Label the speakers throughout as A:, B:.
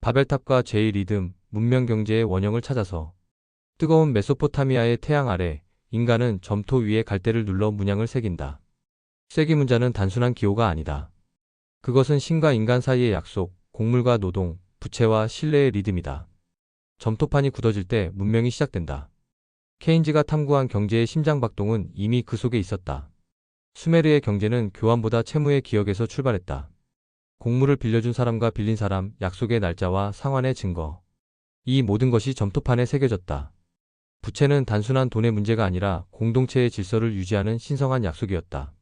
A: 바벨탑과 제2 리듬, 문명 경제의 원형을 찾아서 뜨거운 메소포타미아의 태양 아래 인간은 점토 위에 갈대를 눌러 문양을 새긴다. 쐐기문자는 단순한 기호가 아니다. 그것은 신과 인간 사이의 약속, 곡물과 노동, 부채와 신뢰의 리듬이다. 점토판이 굳어질 때 문명이 시작된다. 케인즈가 탐구한 경제의 심장박동은 이미 그 속에 있었다. 수메르의 경제는 교환보다 채무의 기억에서 출발했다. 곡물을 빌려준 사람과 빌린 사람, 약속의 날짜와 상환의 증거. 이 모든 것이 점토판에 새겨졌다. 부채는 단순한 돈의 문제가 아니라 공동체의 질서를 유지하는 신성한 약속이었다.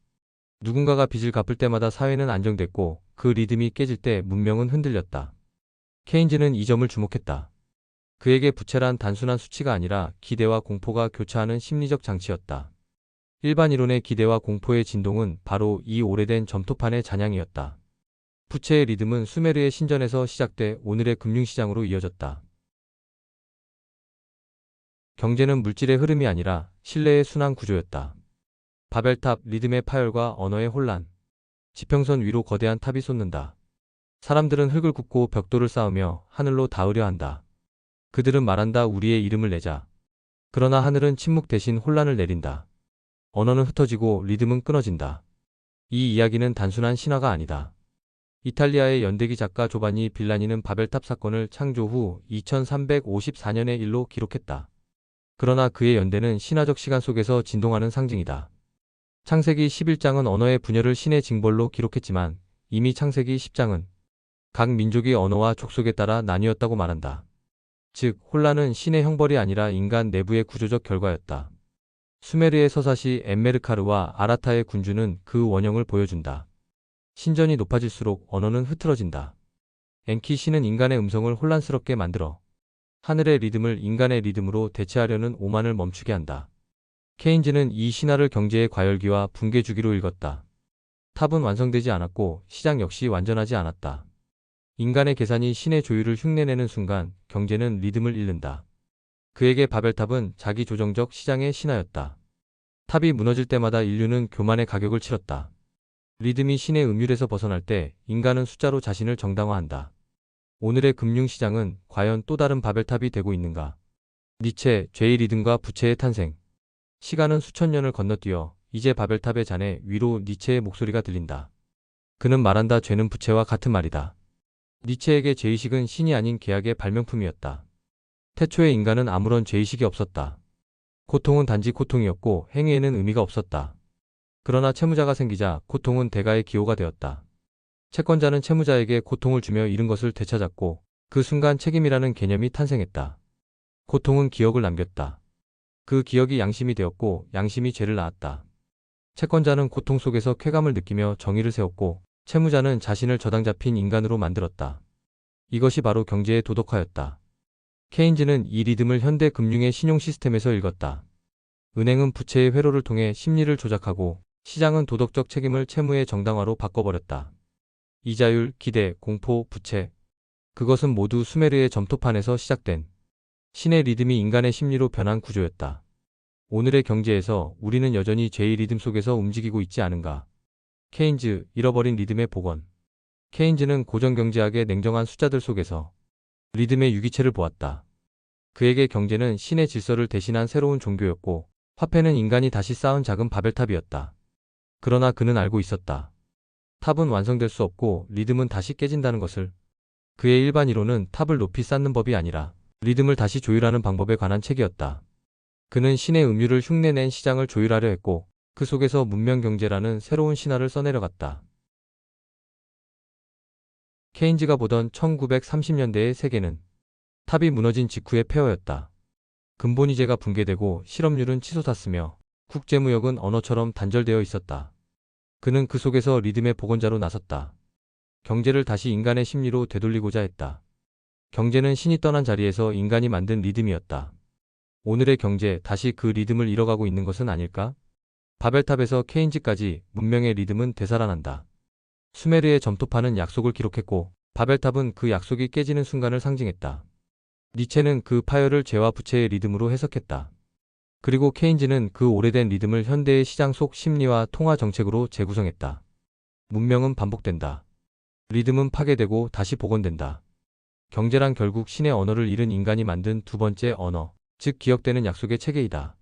A: 누군가가 빚을 갚을 때마다 사회는 안정됐고 그 리듬이 깨질 때 문명은 흔들렸다. 케인즈는 이 점을 주목했다. 그에게 부채란 단순한 수치가 아니라 기대와 공포가 교차하는 심리적 장치였다. 일반 이론의 기대와 공포의 진동은 바로 이 오래된 점토판의 잔향이었다. 부채의 리듬은 수메르의 신전에서 시작돼 오늘의 금융시장으로 이어졌다. 경제는 물질의 흐름이 아니라 신뢰의 순환 구조였다. 바벨탑, 리듬의 파열과 언어의 혼란. 지평선 위로 거대한 탑이 솟는다. 사람들은 흙을 굽고 벽돌을 쌓으며 하늘로 닿으려 한다. 그들은 말한다. 우리의 이름을 내자. 그러나 하늘은 침묵 대신 혼란을 내린다. 언어는 흩어지고 리듬은 끊어진다. 이 이야기는 단순한 신화가 아니다. 이탈리아의 연대기 작가 조바니 빌라니는 바벨탑 사건을 창조 후 2354년의 일로 기록했다. 그러나 그의 연대는 신화적 시간 속에서 진동하는 상징이다. 창세기 11장은 언어의 분열을 신의 징벌로 기록했지만 이미 창세기 10장은 각 민족이 언어와 족속에 따라 나뉘었다고 말한다. 즉, 혼란은 신의 형벌이 아니라 인간 내부의 구조적 결과였다. 수메르의 서사시 엠메르카르와 아라타의 군주는 그 원형을 보여준다. 신전이 높아질수록 언어는 흐트러진다. 엔키 신은 인간의 음성을 혼란스럽게 만들어 하늘의 리듬을 인간의 리듬으로 대체하려는 오만을 멈추게 한다. 케인즈는 이 신화를 경제의 과열기와 붕괴 주기로 읽었다. 탑은 완성되지 않았고 시장 역시 완전하지 않았다. 인간의 계산이 신의 조율을 흉내내는 순간 경제는 리듬을 잃는다. 그에게 바벨탑은 자기 조정적 시장의 신화였다. 탑이 무너질 때마다 인류는 교만의 가격을 치렀다. 리듬이 신의 음율에서 벗어날 때 인간은 숫자로 자신을 정당화한다. 오늘의 금융시장은 과연 또 다른 바벨탑이 되고 있는가? 니체, 제2 리듬과 부채의 탄생. 시간은 수천 년을 건너뛰어 이제 바벨탑의 잔해 위로 니체의 목소리가 들린다. 그는 말한다. 죄는 부채와 같은 말이다. 니체에게 죄의식은 신이 아닌 계약의 발명품이었다. 태초의 인간은 아무런 죄의식이 없었다. 고통은 단지 고통이었고 행위에는 의미가 없었다. 그러나 채무자가 생기자 고통은 대가의 기호가 되었다. 채권자는 채무자에게 고통을 주며 잃은 것을 되찾았고 그 순간 책임이라는 개념이 탄생했다. 고통은 기억을 남겼다. 그 기억이 양심이 되었고 양심이 죄를 낳았다. 채권자는 고통 속에서 쾌감을 느끼며 정의를 세웠고 채무자는 자신을 저당 잡힌 인간으로 만들었다. 이것이 바로 경제의 도덕화였다. 케인즈는 이 리듬을 현대 금융의 신용 시스템에서 읽었다. 은행은 부채의 회로를 통해 심리를 조작하고 시장은 도덕적 책임을 채무의 정당화로 바꿔버렸다. 이자율, 기대, 공포, 부채. 그것은 모두 수메르의 점토판에서 시작된 신의 리듬이 인간의 심리로 변한 구조였다. 오늘의 경제에서 우리는 여전히 제2 리듬 속에서 움직이고 있지 않은가? 케인즈, 잃어버린 리듬의 복원. 케인즈는 고전경제학의 냉정한 숫자들 속에서 리듬의 유기체를 보았다. 그에게 경제는 신의 질서를 대신한 새로운 종교였고 화폐는 인간이 다시 쌓은 작은 바벨탑이었다. 그러나 그는 알고 있었다. 탑은 완성될 수 없고 리듬은 다시 깨진다는 것을. 그의 일반 이론은 탑을 높이 쌓는 법이 아니라 리듬을 다시 조율하는 방법에 관한 책이었다. 그는 신의 음율을 흉내낸 시장을 조율하려 했고 그 속에서 문명 경제라는 새로운 신화를 써내려갔다. 케인즈가 보던 1930년대의 세계는 탑이 무너진 직후의 폐허였다. 근본이제가 붕괴되고 실업률은 치솟았으며 국제무역은 언어처럼 단절되어 있었다. 그는 그 속에서 리듬의 복원자로 나섰다. 경제를 다시 인간의 심리로 되돌리고자 했다. 경제는 신이 떠난 자리에서 인간이 만든 리듬이었다. 오늘의 경제, 다시 그 리듬을 잃어가고 있는 것은 아닐까? 바벨탑에서 케인즈까지 문명의 리듬은 되살아난다. 수메르의 점토판은 약속을 기록했고 바벨탑은 그 약속이 깨지는 순간을 상징했다. 니체는 그 파열을 죄와 부채의 리듬으로 해석했다. 그리고 케인즈는 그 오래된 리듬을 현대의 시장 속 심리와 통화 정책으로 재구성했다. 문명은 반복된다. 리듬은 파괴되고 다시 복원된다. 경제란 결국 신의 언어를 잃은 인간이 만든 두 번째 언어, 즉 기억되는 약속의 체계이다.